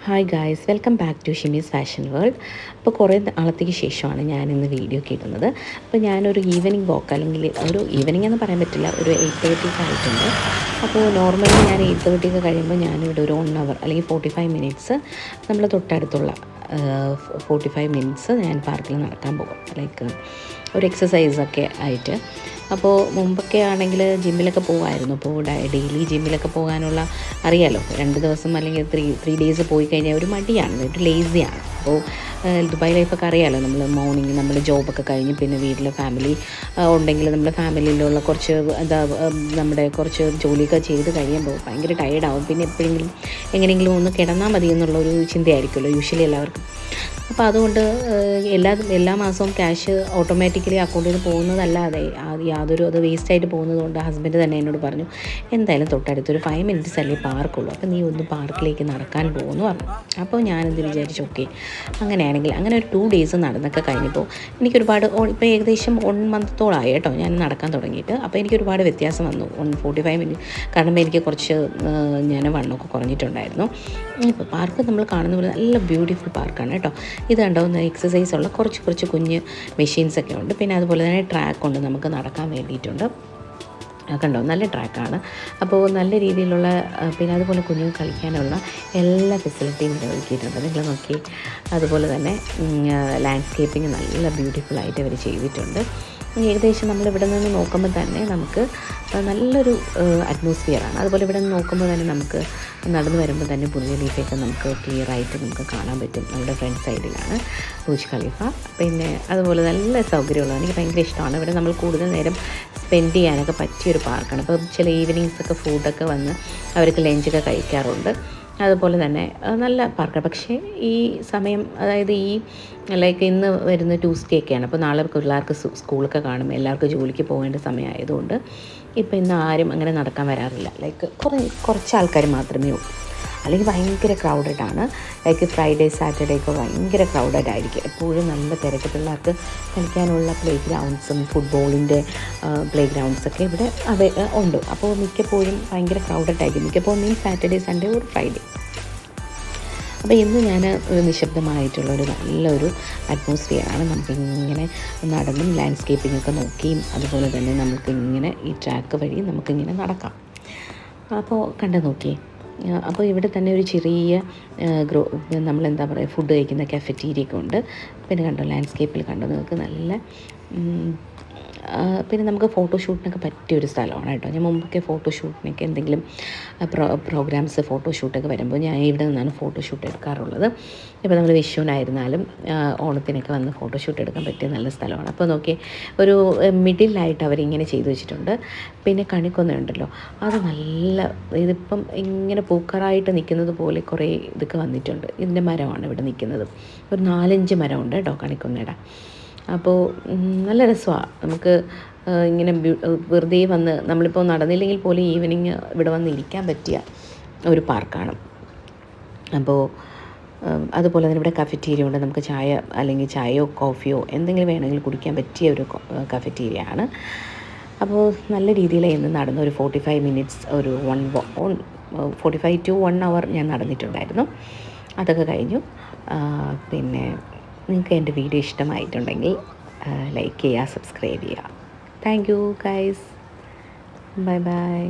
Hi guys, welcome back to Shimi's fashion world. അപ്പോൾ കുറേ നാളത്തേക്ക് ശേഷമാണ് ഞാനിന്ന് വീഡിയോ ഒക്കെ ഇടുന്നത്. അപ്പോൾ ഞാനൊരു ഈവനിങ് വാക്ക്, അല്ലെങ്കിൽ ഒരു ഈവനിങ് എന്ന് പറയാൻ പറ്റില്ല, ഒരു 8:30 ആയിട്ടുണ്ട്. അപ്പോൾ നോർമലി ഞാൻ 8:30 കഴിയുമ്പോൾ ഞാനിവിടെ ഒരു 1 അവർ അല്ലെങ്കിൽ 45 മിനിറ്റ്സ് നമ്മൾ തൊട്ടടുത്തുള്ള 45 മിനിറ്റ്സ് ഞാൻ പാർക്കിൽ നടക്കാൻ പോകും, ലൈക്ക് ഒരു എക്സസൈസൊക്കെ ആയിട്ട്. അപ്പോൾ മുമ്പൊക്കെ ആണെങ്കിൽ ജിമ്മിലൊക്കെ പോകുമായിരുന്നു. അപ്പോൾ ഡെയിലി ജിമ്മിലൊക്കെ പോകാനുള്ള അറിയാലോ, 2 ദിവസം അല്ലെങ്കിൽ ത്രീ ഡേയ്സ് പോയി കഴിഞ്ഞാൽ ഒരു മടിയാണ്, ഒരു ലേസിയാണ്. അപ്പോൾ ദുബായ് ലൈഫൊക്കെ അറിയാമല്ലോ, നമ്മൾ മോർണിംഗ് നമ്മൾ ജോബൊക്കെ കഴിഞ്ഞ് പിന്നെ വീട്ടിൽ ഫാമിലി ഉണ്ടെങ്കിൽ നമ്മുടെ ഫാമിലിയിലുള്ള കുറച്ച് നമ്മുടെ കുറച്ച് ജോലിയൊക്കെ ചെയ്ത് കഴിയുമ്പോൾ ഭയങ്കര ടയേർഡാവും. പിന്നെ എപ്പോഴെങ്കിലും എങ്ങനെയെങ്കിലും ഒന്ന് കിടന്നാൽ മതി എന്നുള്ളൊരു ചിന്തയായിരിക്കുമല്ലോ യൂഷ്വലി എല്ലാവർക്കും. അപ്പോൾ അതുകൊണ്ട് എല്ലാ മാസവും ക്യാഷ് ഓട്ടോമാറ്റിക്കലി അക്കൗണ്ടിൽ നിന്ന് പോകുന്നതല്ലാതെ അത് വേസ്റ്റായിട്ട് പോകുന്നതുകൊണ്ട് ഹസ്ബൻഡ് തന്നെ എന്നോട് പറഞ്ഞു, എന്തായാലും തൊട്ടടുത്തൊരു 5 മിനിറ്റ്സ് അല്ലേ പാർക്കുള്ളൂ, അപ്പോൾ നീ ഒന്ന് പാർക്കിലേക്ക് നടക്കാൻ പോകുമെന്ന് പറഞ്ഞു. അപ്പോൾ ഞാനെന്ത് വിചാരിച്ചു, ഓക്കെ അങ്ങനെയാണെങ്കിൽ അങ്ങനെ ഒരു 2 ഡേയ്സ് നടന്നൊക്കെ കഴിഞ്ഞപ്പോൾ എനിക്കൊരുപാട് ഇപ്പോൾ ഏകദേശം 1 മന്തത്തോളായി കേട്ടോ ഞാൻ നടക്കാൻ തുടങ്ങിയിട്ട്. അപ്പോൾ എനിക്കൊരുപാട് വ്യത്യാസം വന്നു. 45 മിനിറ്റ് കാരണം എനിക്ക് കുറച്ച് ഞാൻ വണ്ണമൊക്കെ കുറഞ്ഞിട്ടുണ്ടായിരുന്നു. ഇപ്പോൾ പാർക്ക് നമ്മൾ കാണുന്ന പോലെ നല്ല ബ്യൂട്ടിഫുൾ പാർക്കാണ് കേട്ടോ. ഇത് കണ്ടാവുന്ന എക്സസൈസുള്ള കുറച്ച് കുഞ്ഞ് മെഷീൻസൊക്കെ ഉണ്ട്. പിന്നെ അതുപോലെ തന്നെ ട്രാക്ക് ഉണ്ട്, നമുക്ക് നടക്കാൻ വേണ്ടിയിട്ടുണ്ട്. കണ്ടോ, നല്ല ട്രാക്കാണ്. അപ്പോൾ നല്ല രീതിയിലുള്ള പിന്നെ അതുപോലെ കുഞ്ഞുങ്ങൾ കളിക്കാനുള്ള എല്ലാ ഫെസിലിറ്റിയും ഇവിടെ ഒരുക്കിയിട്ടുണ്ട്. നിങ്ങൾ നോക്കി, അതുപോലെ തന്നെ ലാൻഡ്സ്കേപ്പിംഗ് നല്ല ബ്യൂട്ടിഫുള്ളായിട്ട് അവർ ചെയ്തിട്ടുണ്ട്. ഏകദേശം നമ്മളിവിടെ നിന്ന് നോക്കുമ്പോൾ തന്നെ നമുക്ക് നല്ലൊരു അറ്റ്മോസ്ഫിയറാണ്. അതുപോലെ ഇവിടെ നിന്ന് നോക്കുമ്പോൾ തന്നെ നമുക്ക് നടന്നു വരുമ്പോൾ തന്നെ ബുർജ് ഖലീഫയൊക്കെ നമുക്ക് ക്ലിയറായിട്ട് നമുക്ക് കാണാൻ പറ്റും. നമ്മുടെ ഫ്രണ്ട് സൈഡിലാണ് ബുർജ് ഖലീഫ. പിന്നെ അതുപോലെ നല്ല സൗകര്യമുള്ളതാണ്, എനിക്ക് ഭയങ്കര ഇഷ്ടമാണ്. ഇവിടെ നമ്മൾ കൂടുതൽ നേരം സ്പെൻഡ് ചെയ്യാനൊക്കെ പറ്റിയൊരു പാർക്കാണ്. അപ്പോൾ ചില ഈവനിങ്സൊക്കെ ഫുഡൊക്കെ വന്ന് അവർക്ക് ലഞ്ചൊക്കെ കഴിക്കാറുണ്ട്. അതുപോലെ തന്നെ നല്ല പാർക്കാണ്. പക്ഷേ ഈ സമയം, അതായത് ഈ ലൈക്ക് ഇന്ന് വരുന്ന ട്യൂസ്ഡേ ഒക്കെയാണ്. അപ്പോൾ നാളെ പിള്ളേർക്ക് സ്കൂളൊക്കെ കാണും, എല്ലാവർക്കും ജോലിക്ക് പോകേണ്ട സമയമായതുകൊണ്ട് ഇപ്പോൾ ഇന്ന് ആരും അങ്ങനെ നടക്കാൻ വരാറില്ല. ലൈക്ക് കുറച്ച് ആൾക്കാർ മാത്രമേ ഉള്ളൂ. അല്ലെങ്കിൽ ഭയങ്കര ക്രൗഡഡാണ്. ലൈക്ക് ഫ്രൈഡേ സാറ്റർഡേ ഒക്കെ ഭയങ്കര ക്രൗഡഡ് ആയിരിക്കും. എപ്പോഴും നല്ല തിരക്ക്. പിള്ളേർക്ക് കളിക്കാനുള്ള പ്ലേ ഗ്രൗണ്ട്സും ഫുട്ബോളിൻ്റെ പ്ലേ ഗ്രൗണ്ട്സൊക്കെ ഇവിടെ ഉണ്ട്. അപ്പോൾ മിക്കപ്പോഴും ഭയങ്കര ക്രൗഡഡ് ആയിരിക്കും. മിക്കപ്പോഴും മീൻസ് സാറ്റർഡേ സൺഡേ ഒരു ഫ്രൈഡേ. അപ്പോൾ ഇന്ന് ഞാൻ നിശബ്ദമായിട്ടുള്ളൊരു നല്ലൊരു അറ്റ്മോസ്ഫിയറാണ്. നമുക്കിങ്ങനെ നടന്നും ലാൻഡ്സ്കേപ്പിങ്ങൊക്കെ നോക്കിയും അതുപോലെ തന്നെ നമുക്കിങ്ങനെ ഈ ട്രാക്ക് വഴി നമുക്കിങ്ങനെ നടക്കാം. അപ്പോൾ കണ്ടു നോക്കിയേ. അപ്പോൾ ഇവിടെ തന്നെ ഒരു ചെറിയ നമ്മളെന്താ പറയുക, ഫുഡ് കഴിക്കുന്ന കഫറ്റീരിയൊക്കെ ഉണ്ട്. പിന്നെ കണ്ടോ, ലാൻഡ്സ്കേപ്പിൽ കണ്ടോ നിങ്ങൾക്ക് നല്ല പിന്നെ നമുക്ക് ഫോട്ടോഷൂട്ടിനൊക്കെ പറ്റിയൊരു സ്ഥലമാണ് കേട്ടോ. ഞാൻ മുമ്പൊക്കെ ഫോട്ടോഷൂട്ടിനൊക്കെ എന്തെങ്കിലും പ്രോഗ്രാംസ് ഫോട്ടോഷൂട്ടൊക്കെ വരുമ്പോൾ ഞാൻ ഇവിടെ നിന്നാണ് ഫോട്ടോഷൂട്ട് എടുക്കാറുള്ളത്. ഇപ്പോൾ നമ്മൾ വിഷുവിനായിരുന്നാലും ഓണത്തിനൊക്കെ വന്ന് ഫോട്ടോഷൂട്ട് എടുക്കാൻ പറ്റിയ നല്ല സ്ഥലമാണ്. അപ്പോൾ നോക്കി, ഒരു മിഡിലായിട്ട് അവരിങ്ങനെ ചെയ്തു വെച്ചിട്ടുണ്ട്. പിന്നെ കണിക്കൊന്നയുണ്ടല്ലോ, അത് നല്ല ഇതിപ്പം ഇങ്ങനെ പൂക്കറായിട്ട് നിൽക്കുന്നത് പോലെ കുറേ ഇതൊക്കെ വന്നിട്ടുണ്ട്. ഇതിൻ്റെ മരമാണ് ഇവിടെ നിൽക്കുന്നത്. ഒരു 4-5 മരമുണ്ട് കേട്ടോ കണിക്കൊന്നയുടെ. അപ്പോൾ നല്ല രസമാണ്. നമുക്ക് ഇങ്ങനെ വെറുതെ വന്ന് നമ്മളിപ്പോൾ നടന്നില്ലെങ്കിൽ പോലും ഈവനിങ് ഇവിടെ വന്ന് ഇരിക്കാൻ പറ്റിയ ഒരു പാർക്കാണ്. അപ്പോൾ അതുപോലെ തന്നെ ഇവിടെ കഫറ്റീരിയ ഉണ്ട്. നമുക്ക് ചായ അല്ലെങ്കിൽ ചായയോ കോഫിയോ എന്തെങ്കിലും വേണമെങ്കിൽ കുടിക്കാൻ പറ്റിയ ഒരു കഫറ്റീരിയ ആണ്. അപ്പോൾ നല്ല രീതിയിൽ ഇന്ന് നടന്ന ഒരു 45 മിനിറ്റ്സ്, ഒരു 45 to 1 അവർ ഞാൻ നടന്നിട്ടുണ്ടായിരുന്നു. അതൊക്കെ കഴിഞ്ഞു. പിന്നെ നിങ്ങൾക്ക് എൻ്റെ വീഡിയോ ഇഷ്ടമായിട്ടുണ്ടെങ്കിൽ ലൈക്ക് ചെയ്യുക, സബ്സ്ക്രൈബ് ചെയ്യുക. Thank you guys, bye bye.